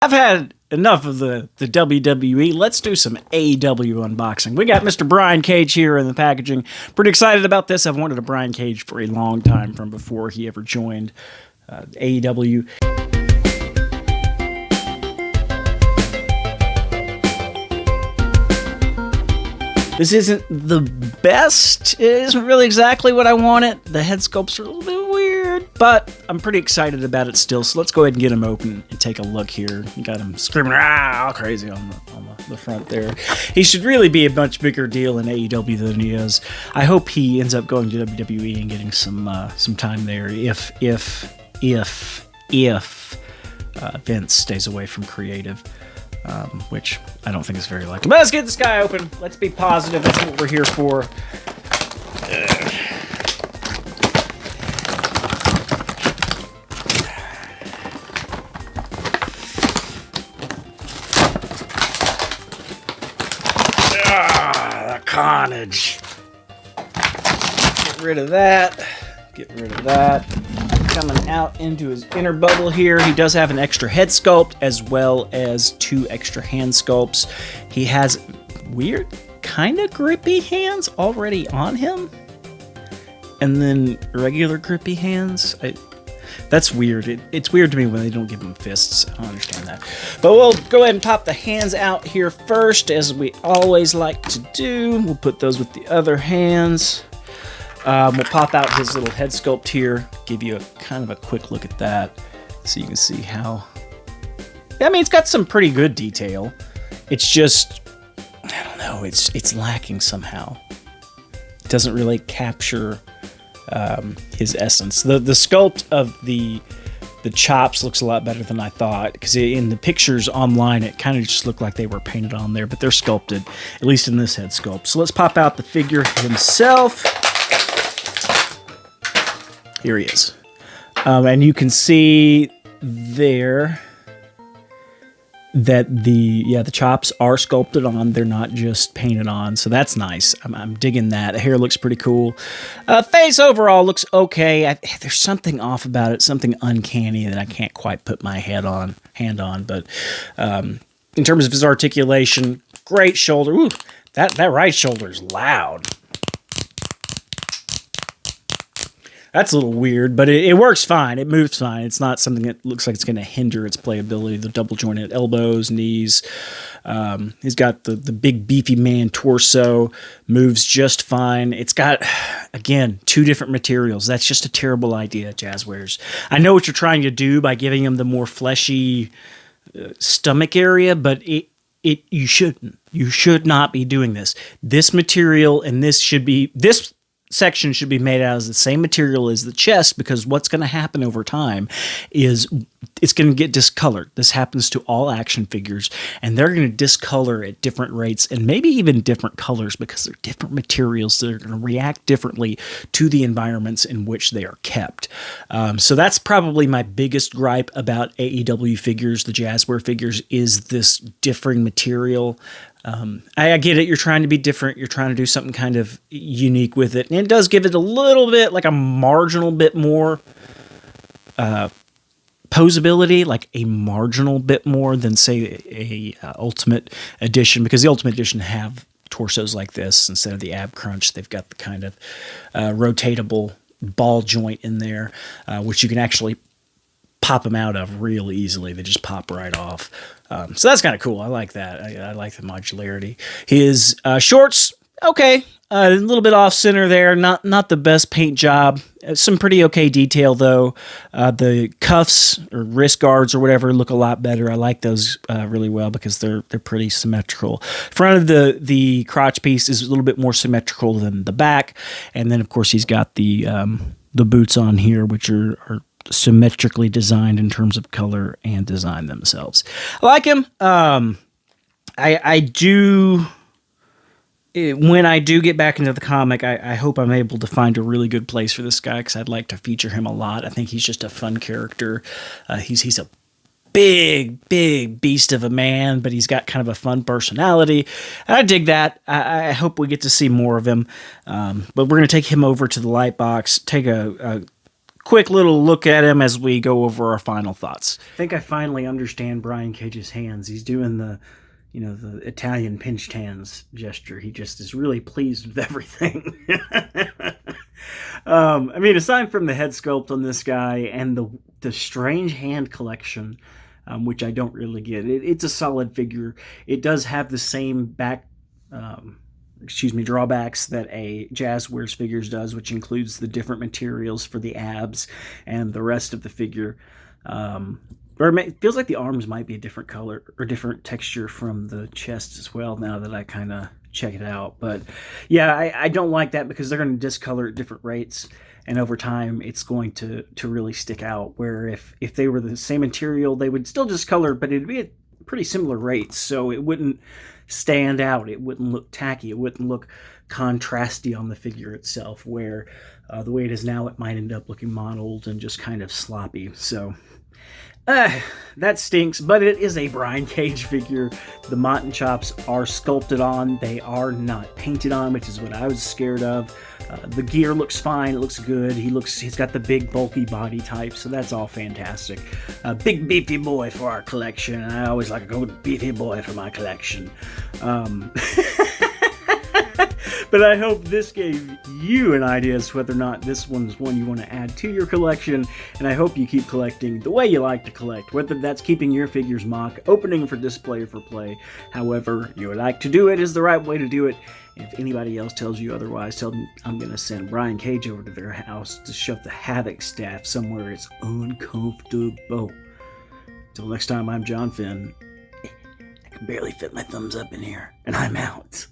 I've had enough of the WWE. Let's do some AEW unboxing. We got Mr. Brian Cage here in the packaging. Pretty excited about this. I've wanted a Brian Cage for a long time from before he ever joined AEW. This isn't the best. It isn't really exactly what I wanted. The head sculpts are a little bit weird, but I'm pretty excited about it still. So let's go ahead and get him open and take a look here. You got him screaming all crazy on the front there. He should really be a much bigger deal in AEW than he is. I hope he ends up going to WWE and getting some time there if Vince stays away from creative. Which I don't think is very likely. But let's get this guy open. Let's be positive. That's what we're here for. The carnage. Get rid of that. Get rid of that. Coming out into his inner bubble here. He does have an extra head sculpt as well as 2 extra hand sculpts. He has weird, kind of grippy hands already on him. And then regular grippy hands. That's weird. It's weird to me when they don't give him fists. I don't understand that. But we'll go ahead and pop the hands out here first, as we always like to do. We'll put those with the other hands. We'll pop out his little head sculpt here, give you a kind of a quick look at that, so you can see how. I mean, it's got some pretty good detail. It's just, I don't know, it's lacking somehow. It doesn't really capture his essence. The sculpt of the chops looks a lot better than I thought, because in the pictures online it kind of just looked like they were painted on there, but they're sculpted, at least in this head sculpt. So let's pop out the figure himself. Here he is. And you can see there that the chops are sculpted on. They're not just painted on, so that's nice. I'm digging that. The hair looks pretty cool. Face overall looks okay. There's something off about it, something uncanny that I can't quite put my hand on. But in terms of his articulation, great shoulder. Ooh, that right shoulder's loud. That's a little weird, but it works fine. It moves fine. It's not something that looks like it's going to hinder its playability. The double jointed elbows, knees. He's got the big beefy man torso. Moves just fine. It's got, again, 2 different materials. That's just a terrible idea, Jazwares. I know what you're trying to do by giving him the more fleshy stomach area, but you shouldn't. You should not be doing this. This material and this section should be made out of the same material as the chest, because what's going to happen over time is it's going to get discolored. This happens to all action figures, and they're going to discolor at different rates and maybe even different colors, because they're different materials that are going to react differently to the environments in which they are kept. So that's probably my biggest gripe about AEW figures, the Jazwares figures, is this differing material. I get it. You're trying to be different. You're trying to do something kind of unique with it. And it does give it a little bit, like a marginal bit more posability, like a marginal bit more than, say, a Ultimate Edition, because the Ultimate Edition have torsos like this instead of the ab crunch. They've got the kind of rotatable ball joint in there, which you can actually pop them out of real easily. They just pop right off. So that's kind of cool. I like that. I like the modularity. His shorts, okay. A little bit off center there. Not the best paint job. Some pretty okay detail though. The cuffs or wrist guards or whatever look a lot better. I like those really well, because they're pretty symmetrical. Front of the crotch piece is a little bit more symmetrical than the back, and then of course he's got the boots on here, which are symmetrically designed in terms of color and design themselves. I like him. I do. When I do get back into the comic, I hope I'm able to find a really good place for this guy, because I'd like to feature him a lot. I think he's just a fun character. He's a big beast of a man, but he's got kind of a fun personality. I dig that. I hope we get to see more of him. But we're going to take him over to the light box, take a quick little look at him as we go over our final thoughts. I think I finally understand Brian Cage's hands. He's doing the Italian pinched hands gesture. He just is really pleased with everything. I mean, aside from the head sculpt on this guy and the strange hand collection, which I don't really get, it's a solid figure. It does have the same drawbacks that a Jazwares figures does, which includes the different materials for the abs and the rest of the figure. Or it feels like the arms might be a different color or different texture from the chest as well, now that I kind of check it out. But yeah, I don't like that because they're going to discolor at different rates, and over time it's going to really stick out, where if they were the same material, they would still discolor, but it'd be at pretty similar rates, so it wouldn't stand out, it wouldn't look tacky, it wouldn't look contrasty on the figure itself, where the way it is now, it might end up looking mottled and just kind of sloppy. So that stinks, but it is a Brian Cage figure. The mutton chops are sculpted on. They are not painted on, which is what I was scared of. The gear looks fine. It looks good. He's got the big, bulky body type, so that's all fantastic. A big, beefy boy for our collection, and I always like a good, beefy boy for my collection. But I hope this gave you an idea as to whether or not this one's one you want to add to your collection, and I hope you keep collecting the way you like to collect, whether that's keeping your figures mock, opening for display or for play. However you like to do it is the right way to do it. If anybody else tells you otherwise, tell them I'm going to send Brian Cage over to their house to shove the Havoc staff somewhere it's uncomfortable. Till next time, I'm John Finn. I can barely fit my thumbs up in here, and I'm out.